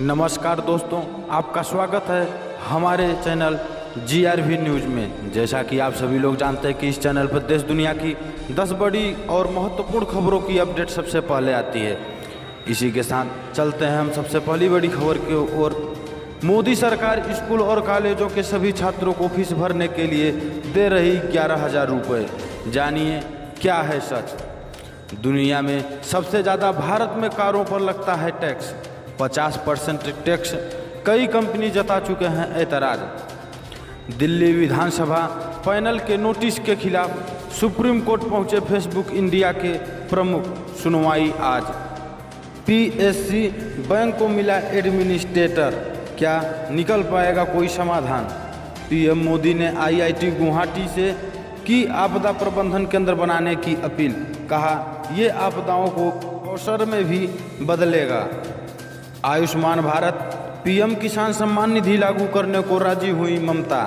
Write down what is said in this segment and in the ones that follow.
नमस्कार दोस्तों, आपका स्वागत है हमारे चैनल GRV न्यूज़ में। जैसा कि आप सभी लोग जानते हैं कि इस चैनल पर देश दुनिया की 10 बड़ी और महत्वपूर्ण खबरों की अपडेट सबसे पहले आती है। इसी के साथ चलते हैं हम सबसे पहली बड़ी खबर की ओर। मोदी सरकार स्कूल और कॉलेजों के सभी छात्रों को फीस भरने के लिए दे रही 11,000 रुपये। जानिए क्या है सच। दुनिया में सबसे ज़्यादा भारत में कारों पर लगता है टैक्स। 50% टैक्स कई कंपनी जता चुके हैं एतराज़। दिल्ली विधानसभा पैनल के नोटिस के खिलाफ सुप्रीम कोर्ट पहुंचे फेसबुक इंडिया के प्रमुख। सुनवाई आज। PSC बैंक को मिला एडमिनिस्ट्रेटर, क्या निकल पाएगा कोई समाधान। PM मोदी ने IIT गुवाहाटी से की आपदा प्रबंधन केंद्र बनाने की अपील। कहा ये आपदाओं को अवसर में भी बदलेगा। आयुष्मान भारत PM किसान सम्मान निधि लागू करने को राजी हुई ममता।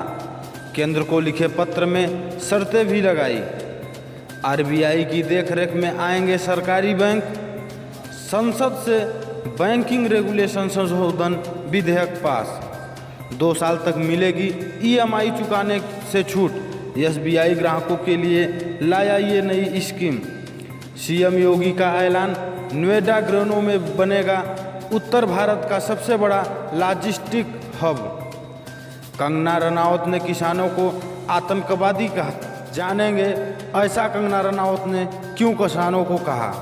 केंद्र को लिखे पत्र में शर्तें भी लगाई। RBI की देखरेख में आएंगे सरकारी बैंक। संसद से बैंकिंग रेगुलेशन संशोधन विधेयक पास। 2 साल तक मिलेगी EMI चुकाने से छूट। SBI ग्राहकों के लिए लाया ये नई स्कीम। CM योगी का ऐलान। नोएडा ग्रेनो में बनेगा उत्तर भारत का सबसे बड़ा लॉजिस्टिक हब। कंगना रनावत ने किसानों को आतंकवादी कहा। जानेंगे ऐसा कंगना रनावत ने क्यों किसानों को कहा।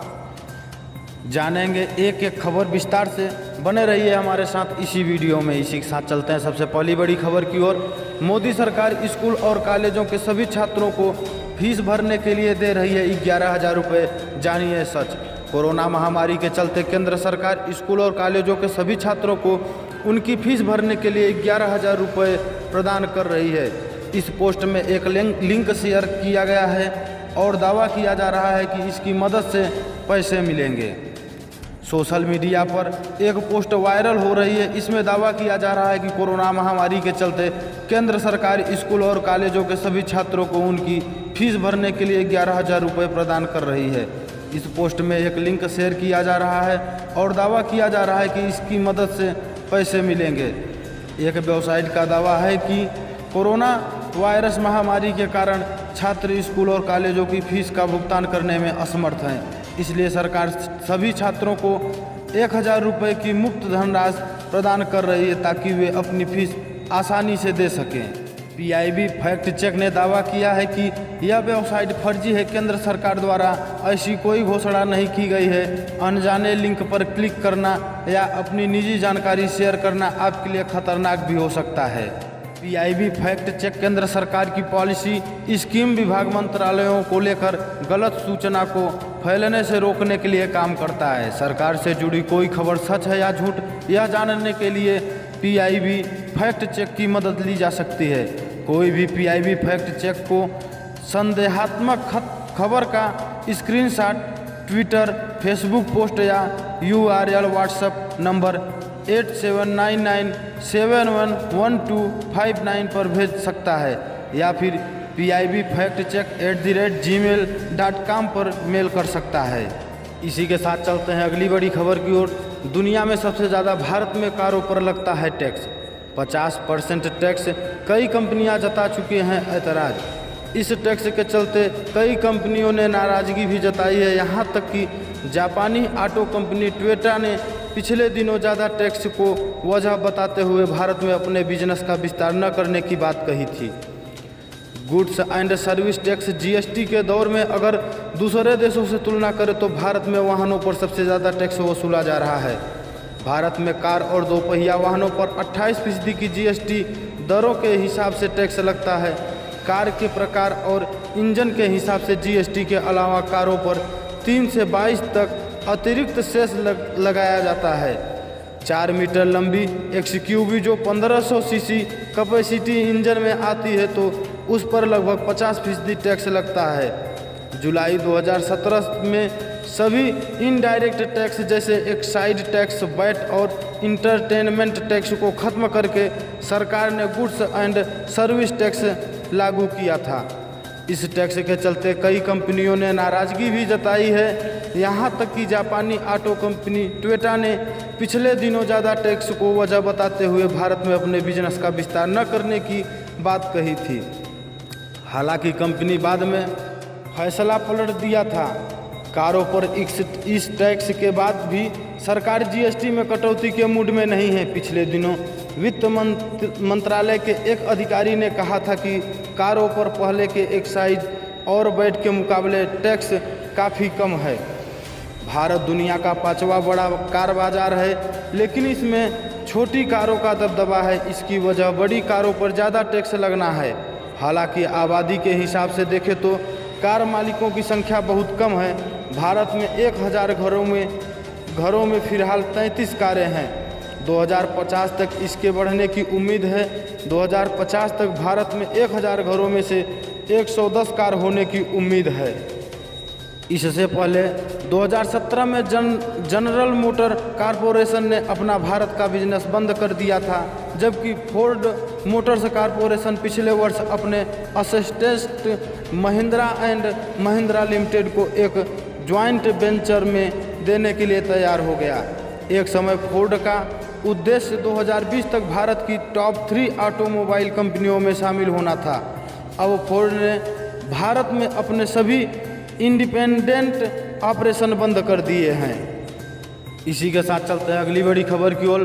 जानेंगे एक एक खबर विस्तार से। बने रहिए हमारे साथ इसी वीडियो में। इसी के साथ चलते हैं सबसे पहली बड़ी खबर की ओर। मोदी सरकार स्कूल और कॉलेजों के सभी छात्रों को फीस भरने के लिए दे रही है 11,000 रुपये। जानिए सच। कोरोना महामारी के चलते केंद्र सरकार स्कूल और कॉलेजों के सभी छात्रों को उनकी फीस भरने के लिए 11,000 रुपये प्रदान कर रही है। इस पोस्ट में एक लिंक शेयर किया गया है और दावा किया जा रहा है कि इसकी मदद से पैसे मिलेंगे। सोशल मीडिया पर एक पोस्ट वायरल हो रही है। इसमें दावा किया जा रहा है कि कोरोना महामारी के चलते केंद्र सरकार स्कूल और कॉलेजों के सभी छात्रों को उनकी फीस भरने के लिए 11,000 रुपये प्रदान कर रही है। इस पोस्ट में एक लिंक शेयर किया जा रहा है और दावा किया जा रहा है कि इसकी मदद से पैसे मिलेंगे। एक वेबसाइट का दावा है कि कोरोना वायरस महामारी के कारण छात्र स्कूल और कॉलेजों की फीस का भुगतान करने में असमर्थ हैं। इसलिए सरकार सभी छात्रों को 1,000 रुपये की मुफ्त धनराशि प्रदान कर रही है ताकि वे अपनी फीस आसानी से दे सकें। PIB फैक्ट चेक ने दावा किया है कि यह वेबसाइट फर्जी है। केंद्र सरकार द्वारा ऐसी कोई घोषणा नहीं की गई है। अनजाने लिंक पर क्लिक करना या अपनी निजी जानकारी शेयर करना आपके लिए खतरनाक भी हो सकता है। PIB फैक्ट चेक केंद्र सरकार की पॉलिसी, स्कीम, विभाग, मंत्रालयों को लेकर गलत सूचना को फैलने से रोकने के लिए काम करता है। सरकार से जुड़ी कोई खबर सच है या झूठ, यह जानने के लिए PIB फैक्ट चेक की मदद ली जा सकती है। कोई भी PIB फैक्ट चेक को संदेहात्मक खबर का स्क्रीनशॉट ट्विटर, फेसबुक पोस्ट या URL व्हाट्सएप नंबर 8799711259 पर भेज सकता है या फिर PIB फैक्ट चेक @gmail.com पर मेल कर सकता है। इसी के साथ चलते हैं अगली बड़ी खबर की ओर। दुनिया में सबसे ज़्यादा भारत में कारों पर लगता है टैक्स। 50% टैक्स कई कंपनियां जता चुकी हैं एतराज़। इस टैक्स के चलते कई कंपनियों ने नाराज़गी भी जताई है। यहां तक कि जापानी ऑटो कंपनी टोयोटा ने पिछले दिनों ज़्यादा टैक्स को वजह बताते हुए भारत में अपने बिजनेस का विस्तार न करने की बात कही थी। Goods and service tax GST के दौर में अगर दूसरे देशों से तुलना करें तो भारत में वाहनों पर सबसे ज़्यादा टैक्स वसूला जा रहा है। भारत में कार और दोपहिया वाहनों पर 28% की GST दरों के हिसाब से टैक्स लगता है। कार के प्रकार और इंजन के हिसाब से GST के अलावा कारों पर 3 से 22 तक अतिरिक्त सेस लगाया जाता है। 4 मीटर लंबी XUV जो 1500 सीसी कैपेसिटी इंजन में आती है तो उस पर लगभग 50% टैक्स लगता है। जुलाई 2017 में सभी इनडायरेक्ट टैक्स जैसे एक्साइज टैक्स, वैट और इंटरटेनमेंट टैक्स को खत्म करके सरकार ने गुड्स एंड सर्विस टैक्स लागू किया था। इस टैक्स के चलते कई कंपनियों ने नाराज़गी भी जताई है। यहाँ तक कि जापानी ऑटो कंपनी टोयोटा ने पिछले दिनों ज़्यादा टैक्स को वजह बताते हुए भारत में अपने बिजनेस का विस्तार न करने की बात कही थी। हालांकि कंपनी बाद में फैसला पलट दिया था। कारों पर इस टैक्स के बाद भी सरकार जीएसटी में कटौती के मूड में नहीं है। पिछले दिनों वित्त मंत्रालय के एक अधिकारी ने कहा था कि कारों पर पहले के एक्साइज और वैट के मुकाबले टैक्स काफ़ी कम है। भारत दुनिया का 5वां बड़ा कार बाजार है, लेकिन इसमें छोटी कारों का दबदबा है। इसकी वजह बड़ी कारों पर ज़्यादा टैक्स लगना है। हालांकि आबादी के हिसाब से देखें तो कार मालिकों की संख्या बहुत कम है। भारत में 1000 घरों में फिलहाल 33 कारें हैं। 2050 तक इसके बढ़ने की उम्मीद है। 2050 तक भारत में 1000 घरों में से 110 कार होने की उम्मीद है। इससे पहले 2017 में जनरल मोटर कॉरपोरेशन ने अपना भारत का बिजनेस बंद कर दिया था, जबकि फोर्ड मोटर्स कॉरपोरेशन पिछले वर्ष अपने assistant Mahindra and Mahindra limited को एक ज्वाइंट वेंचर में देने के लिए तैयार हो गया। एक समय फोर्ड का उद्देश्य 2020 तक भारत की टॉप 3 ऑटोमोबाइल कंपनियों में शामिल होना था। अब फोर्ड ने भारत में अपने सभी इंडिपेंडेंट ऑपरेशन बंद कर दिए हैं। इसी के साथ चलते हैं अगली बड़ी खबर की ओर।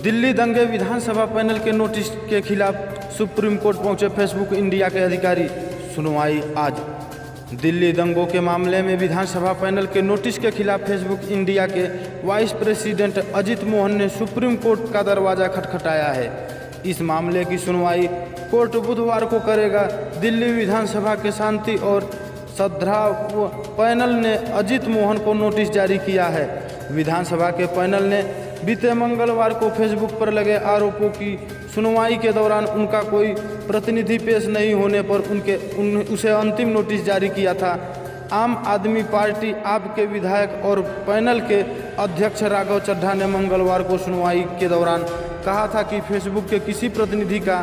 दिल्ली दंगे विधानसभा पैनल के नोटिस के खिलाफ सुप्रीम कोर्ट पहुंचे फेसबुक इंडिया के अधिकारी। सुनवाई आज। दिल्ली दंगों के मामले में विधानसभा पैनल के नोटिस के खिलाफ फेसबुक इंडिया के वाइस प्रेसिडेंट अजित मोहन ने सुप्रीम कोर्ट का दरवाज़ा खटखटाया है। इस मामले की सुनवाई कोर्ट बुधवार को करेगा। दिल्ली विधानसभा के शांति और सद्भाव पैनल ने अजित मोहन को नोटिस जारी किया है। विधानसभा के पैनल ने बीते मंगलवार को फेसबुक पर लगे आरोपों की सुनवाई के दौरान उनका कोई प्रतिनिधि पेश नहीं होने पर उसे अंतिम नोटिस जारी किया था। आम आदमी पार्टी आप के विधायक और पैनल के अध्यक्ष राघव चड्ढा ने मंगलवार को सुनवाई के दौरान कहा था कि फेसबुक के किसी प्रतिनिधि का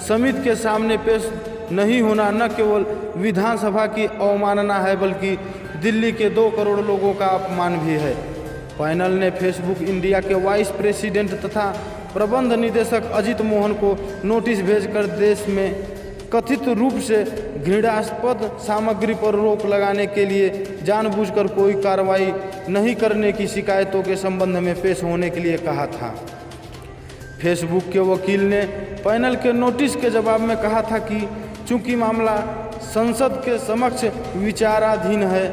समिति के सामने पेश नहीं होना न केवल विधानसभा की अवमानना है, बल्कि दिल्ली के 2 करोड़ लोगों का अपमान भी है। पैनल ने फेसबुक इंडिया के वाइस प्रेसिडेंट तथा प्रबंध निदेशक अजित मोहन को नोटिस भेजकर देश में कथित रूप से घृणास्पद सामग्री पर रोक लगाने के लिए जानबूझकर कोई कार्रवाई नहीं करने की शिकायतों के संबंध में पेश होने के लिए कहा था। फेसबुक के वकील ने पैनल के नोटिस के जवाब में कहा था कि चूंकि मामला संसद के समक्ष विचाराधीन है,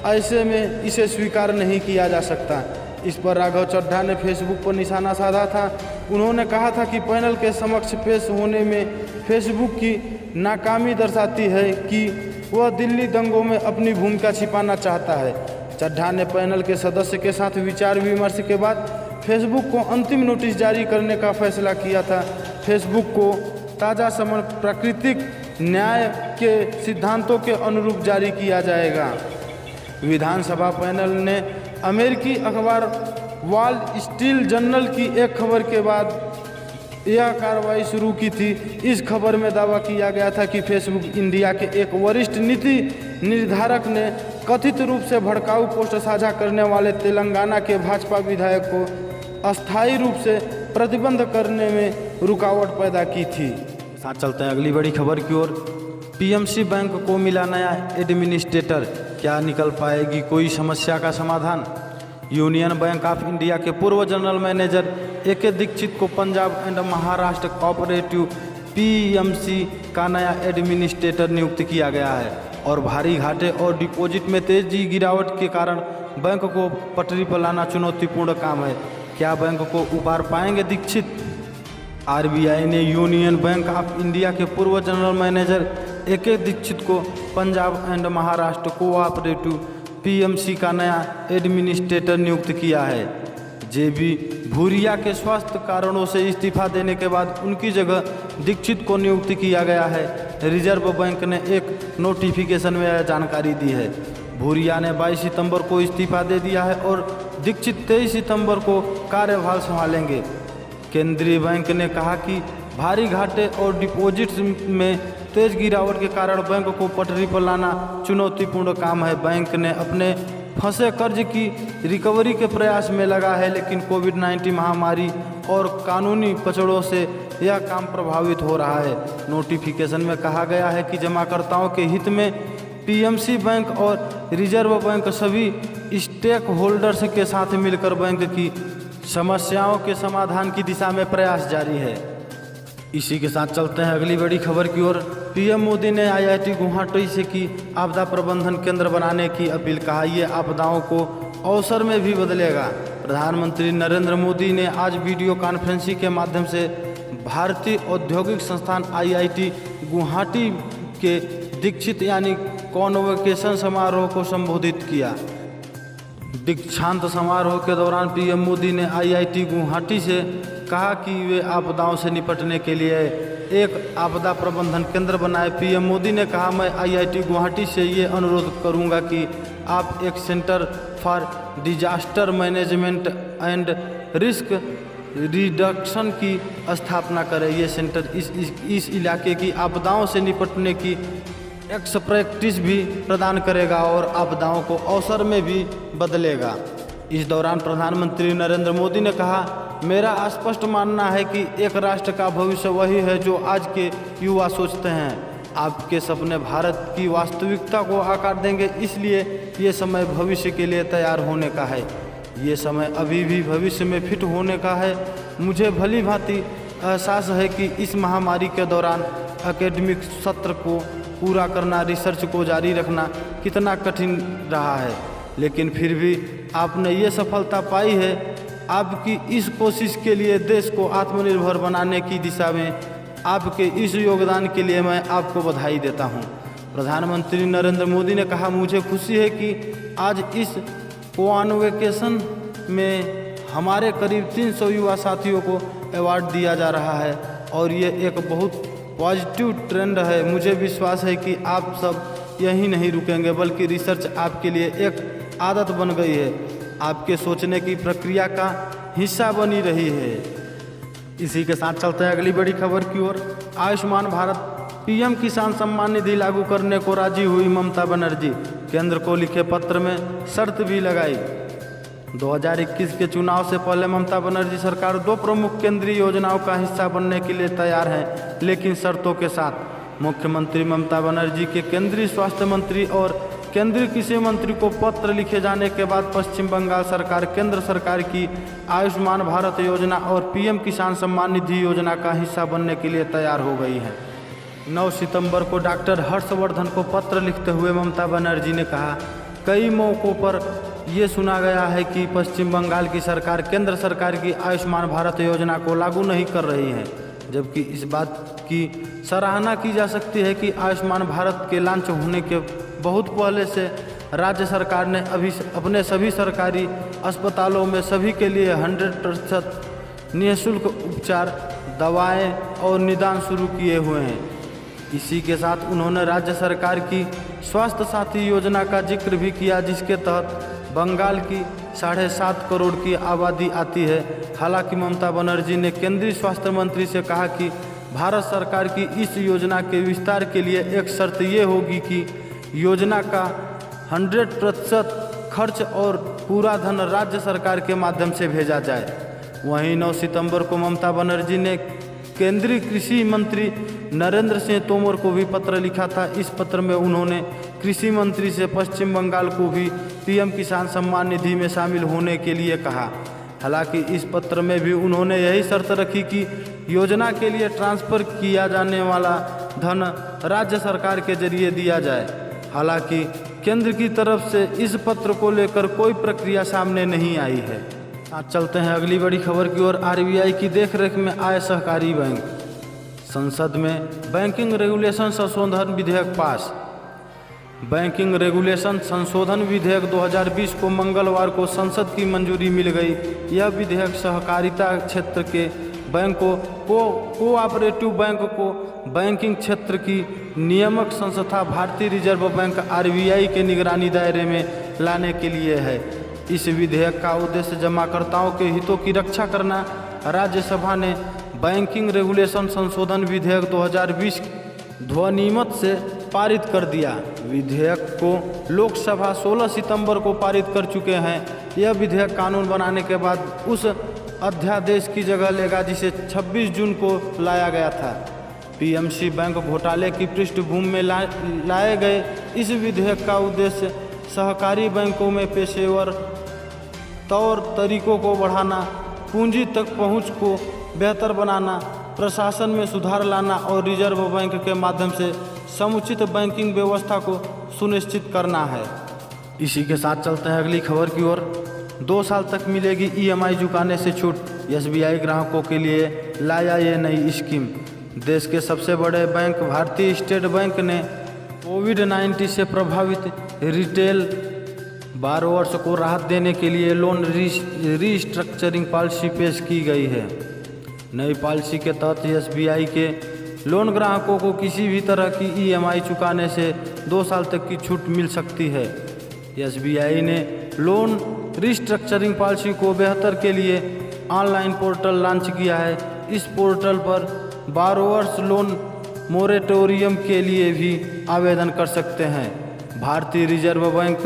ऐसे में इसे स्वीकार नहीं किया जा सकता। इस पर राघव चड्ढा ने फेसबुक पर निशाना साधा था। उन्होंने कहा था कि पैनल के समक्ष पेश होने में फेसबुक की नाकामी दर्शाती है कि वह दिल्ली दंगों में अपनी भूमिका छिपाना चाहता है। चड्ढा ने पैनल के सदस्य के साथ विचार विमर्श के बाद फेसबुक को अंतिम नोटिस जारी करने का फैसला किया था। फेसबुक को ताज़ा समन प्राकृतिक न्याय के सिद्धांतों के अनुरूप जारी किया जाएगा। विधानसभा पैनल ने अमेरिकी अखबार वॉल स्ट्रीट जर्नल की एक खबर के बाद यह कार्रवाई शुरू की थी। इस खबर में दावा किया गया था कि फेसबुक इंडिया के एक वरिष्ठ नीति निर्धारक ने कथित रूप से भड़काऊ पोस्ट साझा करने वाले तेलंगाना के भाजपा विधायक को अस्थायी रूप से प्रतिबंध करने में रुकावट पैदा की थी। साथ चलते हैं अगली बड़ी खबर की ओर। पीएमसी बैंक को मिला नया एडमिनिस्ट्रेटर, क्या निकल पाएगी कोई समस्या का समाधान? यूनियन बैंक ऑफ इंडिया के पूर्व जनरल मैनेजर ए.के. दीक्षित को Punjab and Maharashtra cooperative PMC का नया एडमिनिस्ट्रेटर नियुक्त किया गया है और भारी घाटे और डिपॉजिट में तेजी गिरावट के कारण बैंक को पटरी पर लाना चुनौतीपूर्ण काम है। क्या बैंक को उबार पाएंगे दीक्षित? आरबीआई ने यूनियन बैंक ऑफ इंडिया के पूर्व जनरल मैनेजर ए.के. दीक्षित को Punjab and Maharashtra cooperative PMC का नया एडमिनिस्ट्रेटर नियुक्त किया है। जेबी भूरिया के स्वास्थ्य कारणों से इस्तीफा देने के बाद उनकी जगह दीक्षित को नियुक्त किया गया है। रिजर्व बैंक ने एक नोटिफिकेशन में यह जानकारी दी है। भूरिया ने 22 सितंबर को इस्तीफा दे दिया है और दीक्षित 23 सितंबर को कार्यभार संभालेंगे। केंद्रीय बैंक ने कहा कि भारी घाटे और डिपॉजिट्स में तेज गिरावट के कारण बैंक को पटरी पर लाना चुनौतीपूर्ण काम है। बैंक ने अपने फंसे कर्ज की रिकवरी के प्रयास में लगा है, लेकिन कोविड-19 महामारी और कानूनी पचड़ों से यह काम प्रभावित हो रहा है। नोटिफिकेशन में कहा गया है कि जमाकर्ताओं के हित में पीएमसी बैंक और रिजर्व बैंक सभी स्टेक होल्डर्स के साथ मिलकर बैंक की समस्याओं के समाधान की दिशा में प्रयास जारी है। इसी के साथ चलते हैं अगली बड़ी खबर की ओर। पीएम मोदी ने आईआईटी गुवाहाटी से की आपदा प्रबंधन केंद्र बनाने की अपील। कहा ये आपदाओं को अवसर में भी बदलेगा। प्रधानमंत्री नरेंद्र मोदी ने आज वीडियो कॉन्फ्रेंसिंग के माध्यम से भारतीय औद्योगिक संस्थान आईआईटी गुवाहाटी के दीक्षित यानी कॉन्वोकेशन समारोह को संबोधित किया। दीक्षांत समारोह के दौरान पीएम मोदी ने आईआईटी गुवाहाटी से कहा कि वे आपदाओं से निपटने के लिए एक आपदा प्रबंधन केंद्र बनाए। पीएम मोदी ने कहा, मैं आईआईटी गुवाहाटी से ये अनुरोध करूंगा कि आप एक centre for disaster management and risk reduction की स्थापना करें। ये सेंटर इस इलाके की आपदाओं से निपटने की एक्सपर्टीज भी प्रदान करेगा और आपदाओं को अवसर में भी बदलेगा। इस दौरान प्रधानमंत्री नरेंद्र मोदी ने कहा, मेरा स्पष्ट मानना है कि एक राष्ट्र का भविष्य वही है जो आज के युवा सोचते हैं। आपके सपने भारत की वास्तविकता को आकार देंगे, इसलिए ये समय भविष्य के लिए तैयार होने का है। ये समय अभी भी भविष्य में फिट होने का है। मुझे भली भांति एहसास है कि इस महामारी के दौरान एकेडमिक सत्र को पूरा करना, रिसर्च को जारी रखना कितना कठिन रहा है, लेकिन फिर भी आपने ये सफलता पाई है। आपकी इस कोशिश के लिए देश को आत्मनिर्भर बनाने की दिशा में आपके इस योगदान के लिए मैं आपको बधाई देता हूं। प्रधानमंत्री नरेंद्र मोदी ने कहा, मुझे खुशी है कि आज इस कॉन्वोकेशन में हमारे करीब 300 युवा साथियों को अवार्ड दिया जा रहा है और ये एक बहुत पॉजिटिव ट्रेंड है। मुझे विश्वास है कि आप सब यहीं नहीं रुकेंगे, बल्कि रिसर्च आपके लिए एक आदत बन गई है, आपके सोचने की प्रक्रिया का हिस्सा बनी रही है। इसी के साथ चलते हैं अगली बड़ी खबर की ओर। आयुष्मान भारत पीएम किसान सम्मान निधि लागू करने को राजी हुई ममता बनर्जी। केंद्र को लिखे पत्र में शर्त भी लगाई। 2021 के चुनाव से पहले ममता बनर्जी सरकार 2 प्रमुख केंद्रीय योजनाओं का हिस्सा बनने के लिए तैयार है, लेकिन शर्तों के साथ। मुख्यमंत्री ममता बनर्जी के केंद्रीय स्वास्थ्य मंत्री और केंद्रीय कृषि मंत्री को पत्र लिखे जाने के बाद पश्चिम बंगाल सरकार केंद्र सरकार की आयुष्मान भारत योजना और पीएम किसान सम्मान निधि योजना का हिस्सा बनने के लिए तैयार हो गई है। 9 सितंबर को डॉक्टर हर्षवर्धन को पत्र लिखते हुए ममता बनर्जी ने कहा, कई मौक़ों पर ये सुना गया है कि पश्चिम बंगाल की सरकार केंद्र सरकार की आयुष्मान भारत योजना को लागू नहीं कर रही है, जबकि इस बात की सराहना की जा सकती है कि आयुष्मान भारत के लॉन्च होने के बहुत पहले से राज्य सरकार ने अपने सभी सरकारी अस्पतालों में सभी के लिए 100% निःशुल्क उपचार, दवाएं और निदान शुरू किए हुए हैं। इसी के साथ उन्होंने राज्य सरकार की स्वास्थ्य साथी योजना का जिक्र भी किया, जिसके तहत बंगाल की 7.5 करोड़ की आबादी आती है। हालांकि ममता बनर्जी ने केंद्रीय स्वास्थ्य मंत्री से कहा कि भारत सरकार की इस योजना के विस्तार के लिए एक शर्त ये होगी कि योजना का 100% खर्च और पूरा धन राज्य सरकार के माध्यम से भेजा जाए। वहीं 9 सितंबर को ममता बनर्जी ने केंद्रीय कृषि मंत्री नरेंद्र सिंह तोमर को भी पत्र लिखा था। इस पत्र में उन्होंने कृषि मंत्री से पश्चिम बंगाल को भी पीएम किसान सम्मान निधि में शामिल होने के लिए कहा। हालांकि इस पत्र में भी उन्होंने यही शर्त रखी कि योजना के लिए ट्रांसफ़र किया जाने वाला धन राज्य सरकार के जरिए दिया जाए। हालांकि केंद्र की तरफ से इस पत्र को लेकर कोई प्रक्रिया सामने नहीं आई है। आज चलते हैं अगली बड़ी खबर की ओर। आरबीआई की देखरेख में आए सहकारी बैंक। संसद में बैंकिंग रेगुलेशन संशोधन विधेयक पास। बैंकिंग रेगुलेशन संशोधन विधेयक 2020 को मंगलवार को संसद की मंजूरी मिल गई। यह विधेयक सहकारिता क्षेत्र के बैंकों कोऑपरेटिव बैंक को बैंकिंग क्षेत्र की नियामक संस्था भारतीय रिजर्व बैंक आरबीआई के निगरानी दायरे में लाने के लिए है। इस विधेयक का उद्देश्य जमाकर्ताओं के हितों की रक्षा करना। राज्यसभा ने बैंकिंग रेगुलेशन संशोधन विधेयक 2020 ध्वनिमत से पारित कर दिया। विधेयक को लोकसभा 16 सितंबर को पारित कर चुके हैं। यह विधेयक कानून बनाने के बाद उस अध्यादेश की जगह लेगा जिसे 26 जून को लाया गया था। पीएमसी बैंक घोटाले की पृष्ठभूमि में लाए गए इस विधेयक का उद्देश्य सहकारी बैंकों में पेशेवर तौर तरीकों को बढ़ाना, पूंजी तक पहुंच को बेहतर बनाना, प्रशासन में सुधार लाना और रिजर्व बैंक के माध्यम से समुचित बैंकिंग व्यवस्था को सुनिश्चित करना है। इसी के साथ चलते हैं अगली खबर की ओर। 2 साल तक मिलेगी EMI चुकाने से छूट। SBI ग्राहकों के लिए लाया ये नई स्कीम। देश के सबसे बड़े बैंक भारतीय स्टेट बैंक ने कोविड-19 से प्रभावित रिटेल बारोअर्स को राहत देने के लिए लोन रीस्ट्रक्चरिंग पॉलिसी पेश की गई है। नई पॉलिसी के तहत SBI के लोन ग्राहकों को किसी भी तरह की EMI चुकाने से 2 साल तक की छूट मिल सकती है। SBI ने लोन रीस्ट्रक्चरिंग पॉलिसी को बेहतर के लिए ऑनलाइन पोर्टल लॉन्च किया है। इस पोर्टल पर बारोअर्स लोन मोरेटोरियम के लिए भी आवेदन कर सकते हैं। भारतीय रिजर्व बैंक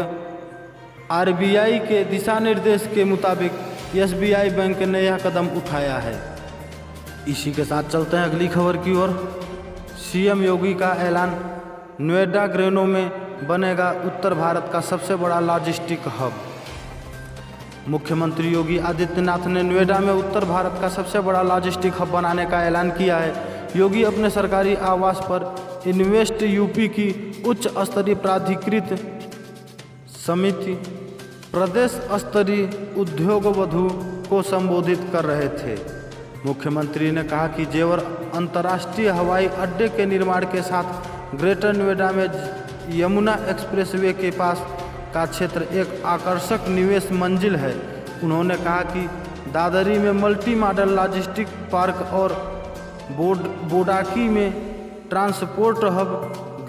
RBI के दिशा निर्देश के मुताबिक SBI बैंक ने यह कदम उठाया है। इसी के साथ चलते हैं अगली खबर की ओर। CM योगी का ऐलान, नोएडा ग्रेनो में बनेगा उत्तर भारत का सबसे बड़ा लॉजिस्टिक हब। मुख्यमंत्री योगी आदित्यनाथ ने नोएडा में उत्तर भारत का सबसे बड़ा लॉजिस्टिक हब बनाने का ऐलान किया है। योगी अपने सरकारी आवास पर इन्वेस्ट यूपी की उच्च स्तरीय प्राधिकृत समिति प्रदेश स्तरीय उद्योग वधु को संबोधित कर रहे थे। मुख्यमंत्री ने कहा कि जेवर अंतर्राष्ट्रीय हवाई अड्डे के निर्माण के साथ ग्रेटर नोएडा में यमुना एक्सप्रेसवे के पास का क्षेत्र एक आकर्षक निवेश मंजिल है। उन्होंने कहा कि दादरी में मल्टी मॉडल लॉजिस्टिक पार्क और बोडाकी में ट्रांसपोर्ट हब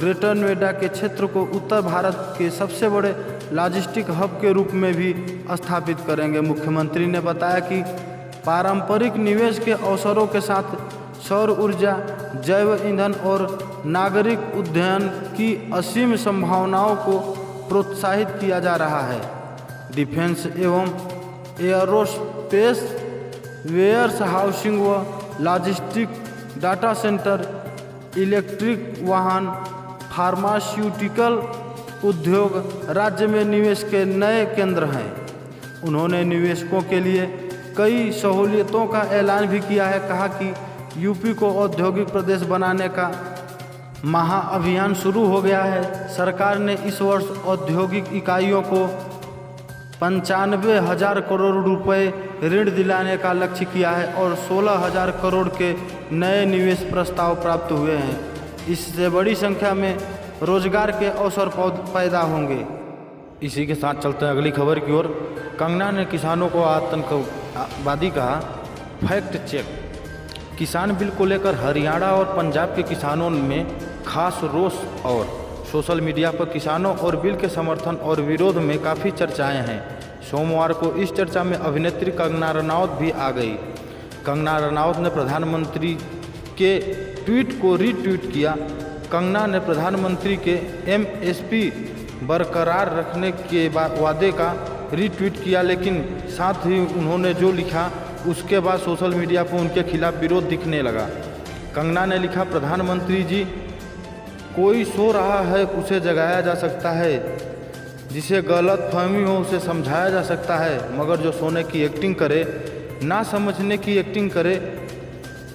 ग्रेटर नोएडा के क्षेत्र को उत्तर भारत के सबसे बड़े लॉजिस्टिक हब के रूप में भी स्थापित करेंगे। मुख्यमंत्री ने बताया कि पारंपरिक निवेश के अवसरों के साथ सौर ऊर्जा, जैव ईंधन और नागरिक उड्डयन की असीम संभावनाओं को प्रोत्साहित किया जा रहा है। डिफेंस एवं एयरोस्पेस, वेयर्स हाउसिंग व लॉजिस्टिक, डाटा सेंटर, इलेक्ट्रिक वाहन, फार्मास्यूटिकल उद्योग राज्य में निवेश के नए केंद्र हैं। उन्होंने निवेशकों के लिए कई सहूलियतों का ऐलान भी किया है। कहा कि यूपी को औद्योगिक प्रदेश बनाने का महाअभियान शुरू हो गया है। सरकार ने इस वर्ष औद्योगिक इकाइयों को 95,000 करोड़ रुपए ऋण दिलाने का लक्ष्य किया है और 16,000 करोड़ के नए निवेश प्रस्ताव प्राप्त हुए हैं। इससे बड़ी संख्या में रोजगार के अवसर पैदा होंगे। इसी के साथ चलते हैं अगली खबर की ओर। कंगना ने किसानों को आतंकवादी कहा, फैक्ट चेक। किसान बिल को लेकर हरियाणा और पंजाब के किसानों में खास रोष और सोशल मीडिया पर किसानों और बिल के समर्थन और विरोध में काफ़ी चर्चाएं हैं। सोमवार को इस चर्चा में अभिनेत्री कंगना रनौत भी आ गई। कंगना रनौत ने प्रधानमंत्री के ट्वीट को रीट्वीट किया। कंगना ने प्रधानमंत्री के MSP बरकरार रखने के वादे का रीट्वीट किया, लेकिन साथ ही उन्होंने जो लिखा उसके बाद सोशल मीडिया पर उनके खिलाफ विरोध दिखने लगा। कंगना ने लिखा, प्रधानमंत्री जी, कोई सो रहा है उसे जगाया जा सकता है, जिसे गलत फहमी हो उसे समझाया जा सकता है, मगर जो सोने की एक्टिंग करे, ना समझने की एक्टिंग करे,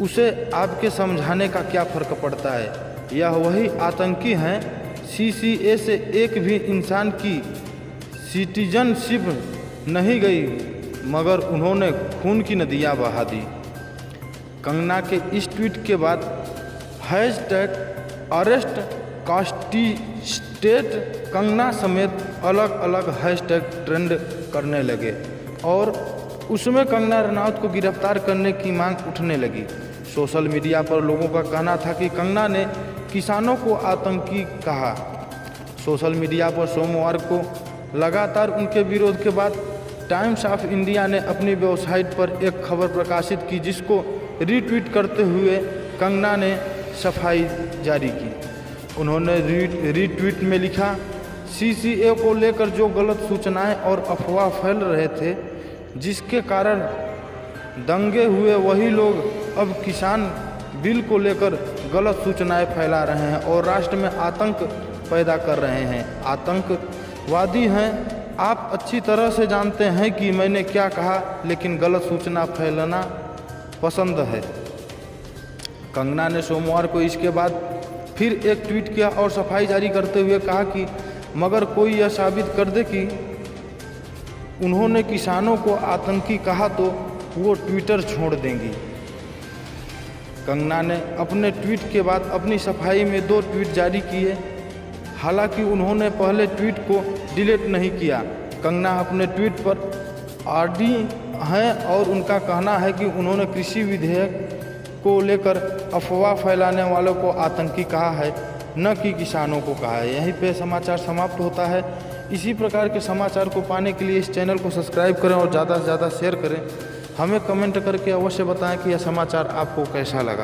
उसे आपके समझाने का क्या फ़र्क पड़ता है। यह वही आतंकी हैं। CCA से एक भी इंसान की सिटीजनशिप नहीं गई, मगर उन्होंने खून की नदियाँ बहा दी। कंगना के इस ट्वीट के बाद #अरेस्ट कास्टिस्टेट कंगना समेत अलग अलग हैशटैग ट्रेंड करने लगे और उसमें कंगना रनौत को गिरफ्तार करने की मांग उठने लगी। सोशल मीडिया पर लोगों का कहना था कि कंगना ने किसानों को आतंकी कहा। सोशल मीडिया पर सोमवार को लगातार उनके विरोध के बाद टाइम्स ऑफ इंडिया ने अपनी वेबसाइट पर एक खबर प्रकाशित की, जिसको रीट्वीट करते हुए कंगना ने सफाई जारी की। उन्होंने रीट्वीट में लिखा, सीसीए को लेकर जो गलत सूचनाएं और अफवाह फैल रहे थे, जिसके कारण दंगे हुए, वही लोग अब किसान बिल को लेकर गलत सूचनाएं फैला रहे हैं और राष्ट्र में आतंक पैदा कर रहे हैं, आतंकवादी हैं। आप अच्छी तरह से जानते हैं कि मैंने क्या कहा, लेकिन गलत सूचना फैलाना पसंद है। कंगना ने सोमवार को इसके बाद फिर एक ट्वीट किया और सफाई जारी करते हुए कहा कि मगर कोई यह साबित कर दे कि उन्होंने किसानों को आतंकी कहा तो वो ट्विटर छोड़ देंगी। कंगना ने अपने ट्वीट के बाद अपनी सफाई में 2 ट्वीट जारी किए। हालांकि उन्होंने पहले ट्वीट को डिलीट नहीं किया। कंगना अपने ट्वीट पर आरडी हैं और उनका कहना है कि उन्होंने कृषि विधेयक को लेकर अफवाह फैलाने वालों को आतंकी कहा है, न कि किसानों को कहा है। यहीं पे समाचार समाप्त होता है। इसी प्रकार के समाचार को पाने के लिए इस चैनल को सब्सक्राइब करें और ज़्यादा से ज़्यादा शेयर करें। हमें कमेंट करके अवश्य बताएं कि यह समाचार आपको कैसा लगा।